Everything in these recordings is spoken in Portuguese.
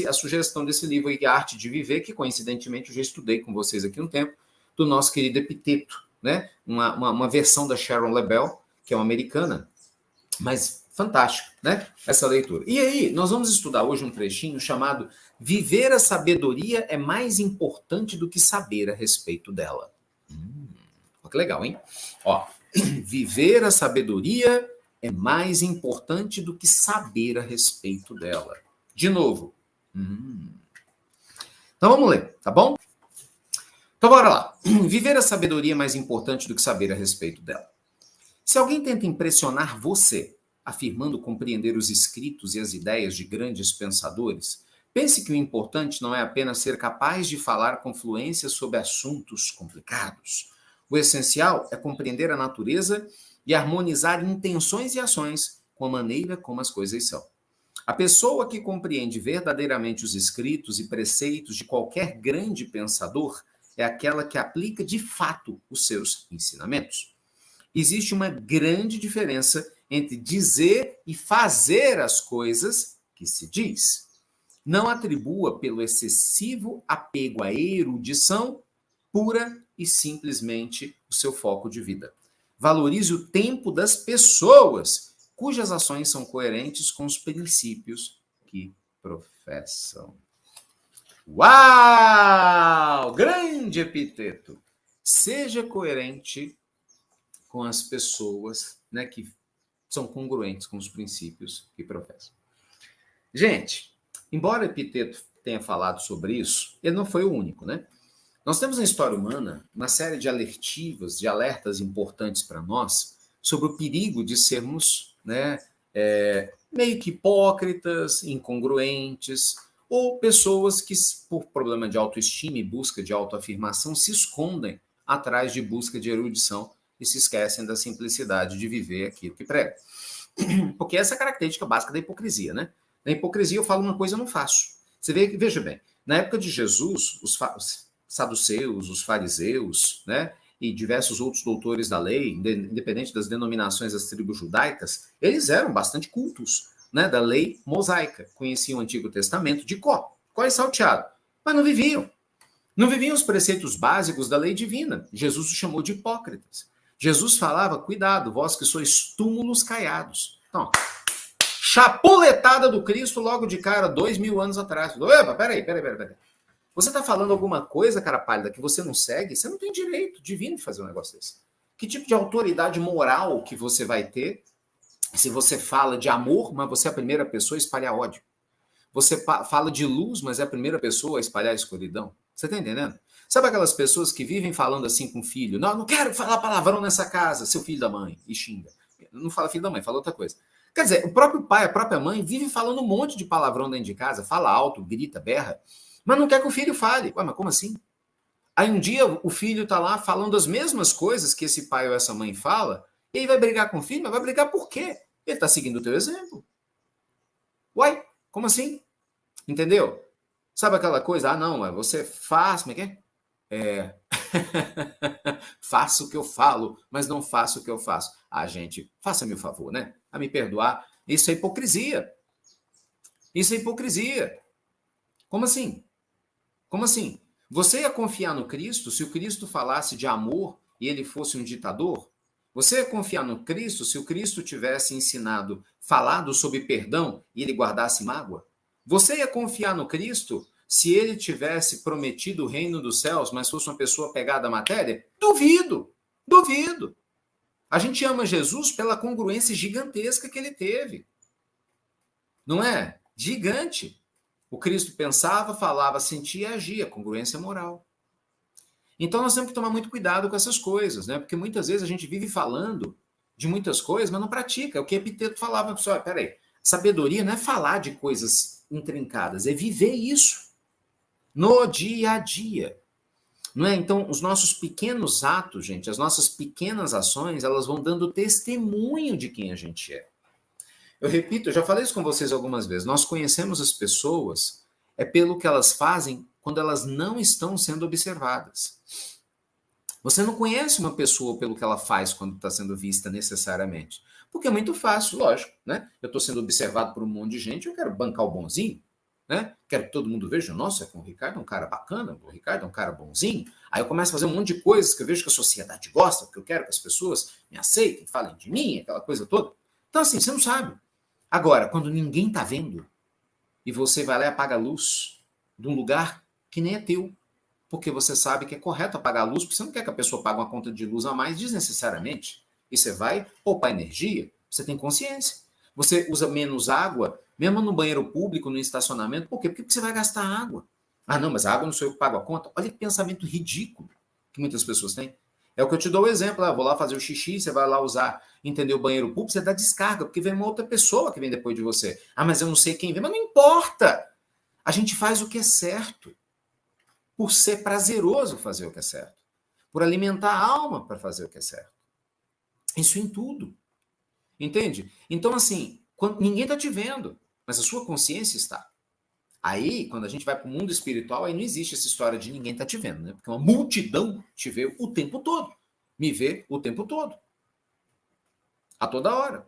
a sugestão desse livro aí, A Arte de Viver, que coincidentemente eu já estudei com vocês aqui um tempo, do nosso querido Epiteto, né? Uma versão da Sharon Lebel, que é uma americana, mas fantástico, né? Essa leitura. E aí, nós vamos estudar hoje um trechinho chamado Viver a sabedoria é mais importante do que saber a respeito dela. Olha que legal, hein? Ó, viver a sabedoria é mais importante do que saber a respeito dela. De novo. Então vamos ler, tá bom? Então bora lá. Viver a sabedoria é mais importante do que saber a respeito dela. Se alguém tenta impressionar você, afirmando compreender os escritos e as ideias de grandes pensadores, pense que o importante não é apenas ser capaz de falar com fluência sobre assuntos complicados. O essencial é compreender a natureza e harmonizar intenções e ações com a maneira como as coisas são. A pessoa que compreende verdadeiramente os escritos e preceitos de qualquer grande pensador é aquela que aplica de fato os seus ensinamentos. Existe uma grande diferença entre dizer e fazer as coisas que se diz. Não atribua pelo excessivo apego à erudição pura e simplesmente o seu foco de vida. Valorize o tempo das pessoas, cujas ações são coerentes com os princípios que professam. Uau! Grande Epiteto! Seja coerente com as pessoas, né, que são congruentes com os princípios que professam. Gente, embora Epiteto tenha falado sobre isso, ele não foi o único, né? Nós temos na história humana uma série de alertivas, de alertas importantes para nós sobre o perigo de sermos, né, meio que hipócritas, incongruentes, ou pessoas que, por problema de autoestima e busca de autoafirmação, se escondem atrás de busca de erudição e se esquecem da simplicidade de viver aquilo que pregam. Porque essa é a característica básica da hipocrisia, né? Na hipocrisia eu falo uma coisa e não faço. Você vê que, veja bem, na época de Jesus, os saduceus, os fariseus, né, e diversos outros doutores da lei, independente das denominações das tribos judaicas, eles eram bastante cultos, né, da lei mosaica, conheciam o Antigo Testamento de cor e salteado, mas não viviam. Não viviam os preceitos básicos da lei divina. Jesus os chamou de hipócritas. Jesus falava, cuidado, vós que sois túmulos caiados. Então, chapuletada do Cristo logo de cara, 2000 anos atrás. Opa, peraí. Você está falando alguma coisa, cara pálida, que você não segue? Você não tem direito divino de fazer um negócio desse. Que tipo de autoridade moral que você vai ter se você fala de amor, mas você é a primeira pessoa a espalhar ódio? Você fala de luz, mas é a primeira pessoa a espalhar a escuridão? Você está entendendo? Sabe aquelas pessoas que vivem falando assim com o filho? Não quero falar palavrão nessa casa, seu filho da mãe, e xinga. Não fala filho da mãe, fala outra coisa. Quer dizer, o próprio pai, a própria mãe, vive falando um monte de palavrão dentro de casa, fala alto, grita, berra, mas não quer que o filho fale. Ué, mas como assim? Aí um dia o filho está lá falando as mesmas coisas que esse pai ou essa mãe fala, e aí vai brigar com o filho, mas vai brigar por quê? Ele está seguindo o teu exemplo. Uai, como assim? Entendeu? Sabe aquela coisa? Ah, não, você faz, como é que é? Faço o que eu falo, mas não faço o que eu faço. Ah, gente, faça-me o favor, né? A me perdoar. Isso é hipocrisia. Isso é hipocrisia. Como assim? Como assim? Você ia confiar no Cristo se o Cristo falasse de amor e ele fosse um ditador? Você ia confiar no Cristo se o Cristo tivesse falado sobre perdão e ele guardasse mágoa? Você ia confiar no Cristo se ele tivesse prometido o reino dos céus, mas fosse uma pessoa pegada à matéria? Duvido, duvido. A gente ama Jesus pela congruência gigantesca que ele teve. Não é? Gigante. O Cristo pensava, falava, sentia e agia, congruência moral. Então nós temos que tomar muito cuidado com essas coisas, né? Porque muitas vezes a gente vive falando de muitas coisas, mas não pratica. É o que Epiteto falava, pessoal, peraí, sabedoria não é falar de coisas intrincadas, é viver isso no dia a dia. Não é? Então, os nossos pequenos atos, gente, as nossas pequenas ações, elas vão dando testemunho de quem a gente é. Eu repito, eu já falei isso com vocês algumas vezes, nós conhecemos as pessoas pelo que elas fazem quando elas não estão sendo observadas. Você não conhece uma pessoa pelo que ela faz quando está sendo vista necessariamente. Porque é muito fácil, lógico, né? Eu estou sendo observado por um monte de gente, eu quero bancar o bonzinho. né? Quero que todo mundo veja, nossa, o Ricardo é um cara bacana, o Ricardo é um cara bonzinho. Aí eu começo a fazer um monte de coisas que eu vejo que a sociedade gosta, porque eu quero que as pessoas me aceitem, falem de mim, aquela coisa toda. Então, assim, você não sabe. Agora, quando ninguém tá vendo, e você vai lá e apaga a luz de um lugar que nem é teu, porque você sabe que é correto apagar a luz, porque você não quer que a pessoa pague uma conta de luz a mais desnecessariamente. E você vai poupar energia, você tem consciência. Você usa menos água, mesmo no banheiro público, no estacionamento. Por quê? Porque você vai gastar água. Ah, não, mas a água não sou eu que pago a conta. Olha que pensamento ridículo que muitas pessoas têm. É o que eu te dou o exemplo. Ah, vou lá fazer o xixi, você vai lá usar, entendeu, o banheiro público, você dá descarga, porque vem uma outra pessoa que vem depois de você. Ah, mas eu não sei quem vem. Mas não importa. A gente faz o que é certo, por ser prazeroso fazer o que é certo, por alimentar a alma para fazer o que é certo. Isso em tudo. Entende? Então, assim, ninguém está te vendo, mas a sua consciência está. Aí, quando a gente vai para o mundo espiritual, aí não existe essa história de ninguém tá te vendo, né? Porque uma multidão te vê o tempo todo. Me vê o tempo todo. A toda hora.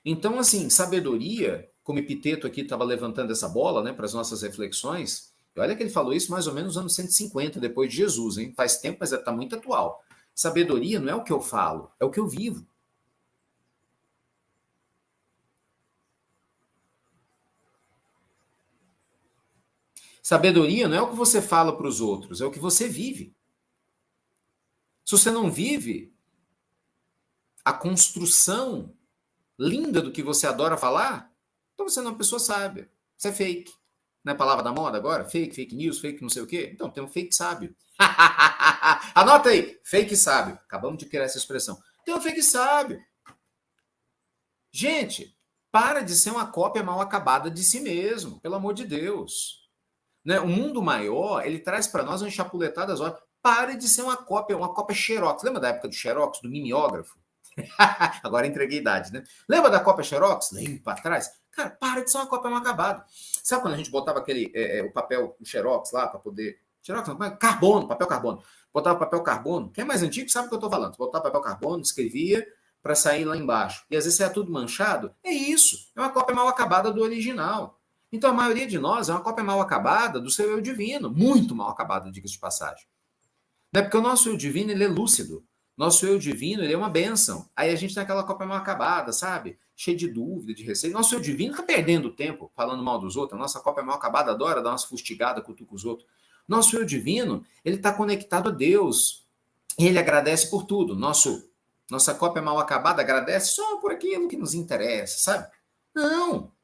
Então, assim, sabedoria, como Epiteto aqui estava levantando essa bola, né, para as nossas reflexões, e olha que ele falou isso mais ou menos nos anos 150, depois de Jesus, hein? Faz tempo, mas está muito atual. Sabedoria não é o que eu falo, é o que eu vivo. Sabedoria não é o que você fala para os outros, é o que você vive. Se você não vive a construção linda do que você adora falar, então você não é uma pessoa sábia. Você é fake. Não é a palavra da moda agora? Fake, fake news, fake não sei o quê? Então, tem um fake sábio. Anota aí, fake sábio. Acabamos de criar essa expressão. Tem um fake sábio. Gente, para de ser uma cópia mal acabada de si mesmo, pelo amor de Deus. Né? O mundo maior, ele traz para nós uma chapuletada das horas. Pare de ser uma cópia xerox. Lembra da época do xerox, do mimeógrafo? Agora entreguei idade, né? Lembra da cópia xerox? Lembra para trás? Cara, para de ser uma cópia mal acabada. Sabe quando a gente botava aquele o papel o xerox lá para poder xerox não, carbono, papel carbono. Botava papel carbono. Quem é mais antigo sabe o que eu estou falando. Botava papel carbono, escrevia para sair lá embaixo. E às vezes é tudo manchado. É isso. É uma cópia mal acabada do original. Então a maioria de nós é uma cópia mal acabada do seu eu divino, muito mal acabada, diga-se de passagem. Não é porque o nosso eu divino ele é lúcido. Nosso eu divino ele é uma bênção. Aí a gente tem aquela cópia mal acabada, sabe? Cheio de dúvida, de receio. Nosso eu divino está perdendo tempo falando mal dos outros. A nossa cópia mal acabada adora dar umas fustigadas, cutuca os outros. Nosso eu divino ele está conectado a Deus. E ele agradece por tudo. Nossa cópia mal acabada agradece só por aquilo que nos interessa, sabe? Não.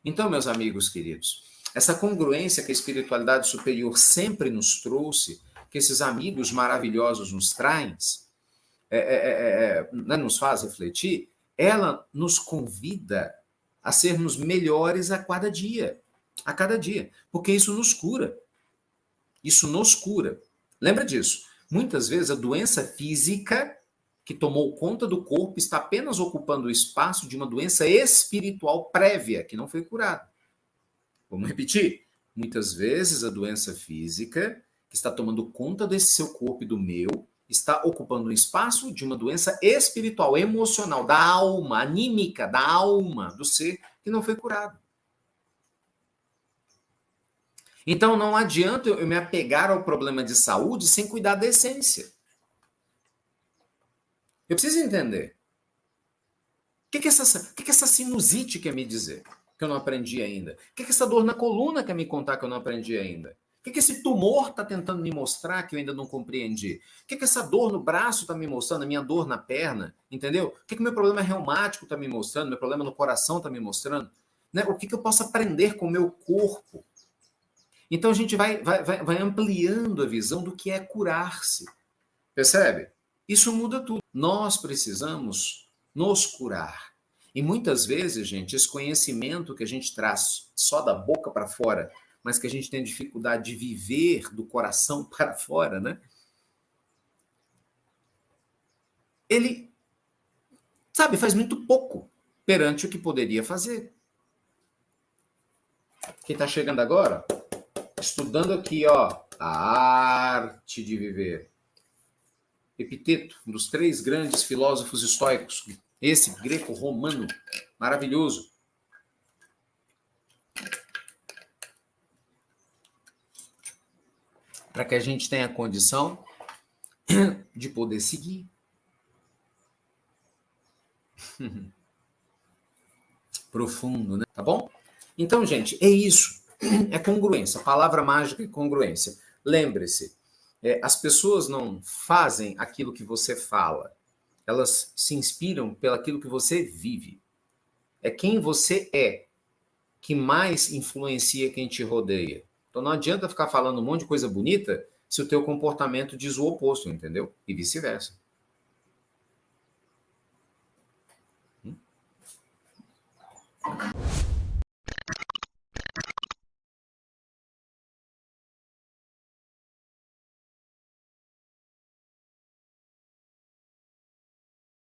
Então, meus amigos queridos, essa congruência que a espiritualidade superior sempre nos trouxe, que esses amigos maravilhosos nos traem, né, nos faz refletir, ela nos convida a sermos melhores a cada dia, porque isso nos cura. Isso nos cura. Lembra disso? Muitas vezes a doença física que tomou conta do corpo está apenas ocupando o espaço de uma doença espiritual prévia que não foi curada. Vamos repetir? Muitas vezes a doença física que está tomando conta desse seu corpo e do meu está ocupando o espaço de uma doença espiritual, emocional, da alma, anímica, da alma, do ser que não foi curado. Então não adianta eu me apegar ao problema de saúde sem cuidar da essência. Eu preciso entender. O que essa sinusite quer me dizer? Que eu não aprendi ainda. O que essa dor na coluna quer me contar que eu não aprendi ainda? O que esse tumor está tentando me mostrar que eu ainda não compreendi? O que essa dor no braço está me mostrando, a minha dor na perna? Entendeu? O que o meu problema reumático está me mostrando, meu problema no coração está me mostrando? Né? O que eu posso aprender com o meu corpo? Então a gente vai ampliando a visão do que é curar-se. Percebe? Isso muda tudo. Nós precisamos nos curar. E muitas vezes, gente, esse conhecimento que a gente traz só da boca para fora, mas que a gente tem dificuldade de viver do coração para fora, né? Ele, sabe, faz muito pouco perante o que poderia fazer. Quem está chegando agora, estudando aqui, ó, a arte de viver. Epiteto, um dos 3 grandes filósofos estoicos, esse greco-romano, maravilhoso. para que a gente tenha condição de poder seguir. Profundo, né? Tá bom? Então, gente, é isso. É congruência. A palavra mágica é congruência. Lembre-se, as pessoas não fazem aquilo que você fala. Elas se inspiram pelaquilo que você vive. É quem você é que mais influencia quem te rodeia. Então não adianta ficar falando um monte de coisa bonita se o teu comportamento diz o oposto, entendeu? E vice-versa.